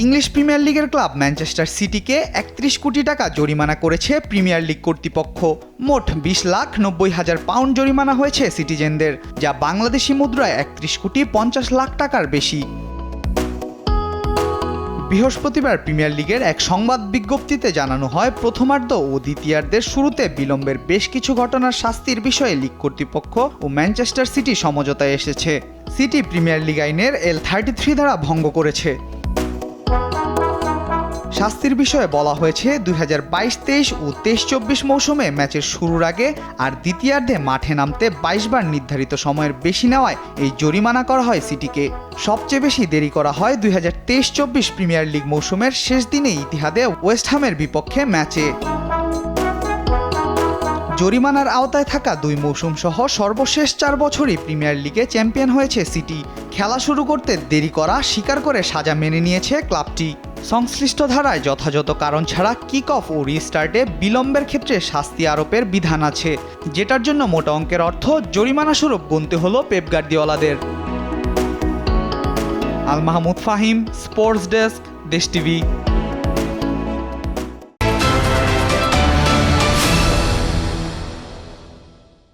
English premier লিগের club Manchester সিটিকে ৩১ কোটি টাকা জরিমানা করেছে প্রিমিয়ার লিগ কর্তৃপক্ষ। মোট ২০,৯০,০০০ পাউন্ড জরিমানা হয়েছে সিটিজেনদের, যা বাংলাদেশি মুদ্রায় ৩১,৫০,০০,০০০ টাকার বেশি। বৃহস্পতিবার প্রিমিয়ার লিগের এক সংবাদ বিজ্ঞপ্তিতে জানানো হয়, প্রথমার্ধ ও দ্বিতীয়ার্ধের শুরুতে বিলম্বের বেশ কিছু ঘটনার শাস্তির বিষয়ে লিগ কর্তৃপক্ষ ও ম্যানচেস্টার সিটি সমঝোতায় এসেছে। সিটি প্রিমিয়ার লিগ আইনের L33 ধারা ভঙ্গ করেছে। শাস্তির বিষয়ে বলা হয়েছে, 2022-23 ও 23-24 মৌসুমে ম্যাচের শুরুর আগে আর দ্বিতীয়ার্ধে মাঠে নামতে 22 বার নির্ধারিত সময়ের বেশি নেওয়ায় এই জরিমানা করা হয় সিটিকে। সবচেয়ে বেশি দেরি করা হয় 2023-24 প্রিমিয়ার লিগ মৌসুমের শেষ দিনে ইতিহাদে ওয়েস্ট হ্যামের বিপক্ষে ম্যাচে। জরিমানার আওতায় থাকা 2 মৌসুম সহ সর্বশেষ 4 বছরই প্রিমিয়ার লিগে চ্যাম্পিয়ন হয়েছে সিটি। খেলা শুরু করতে দেরি করা স্বীকার করে সাজা মেনে নিয়েছে ক্লাবটি। সংশ্লিষ্ট ধারায় যথাযথ কারণ ছাড়া কিক অফ ও রিস্টার্টে বিলম্বের ক্ষেত্রে শাস্তি আরোপের বিধান আছে, যেটার জন্য মোটা অঙ্কের অর্থ জরিমানা স্বরূপ গুনতে হলো Pep গার্দিওলাদের। Al Mahmud Fahim, sports desk, দেশ টিভি।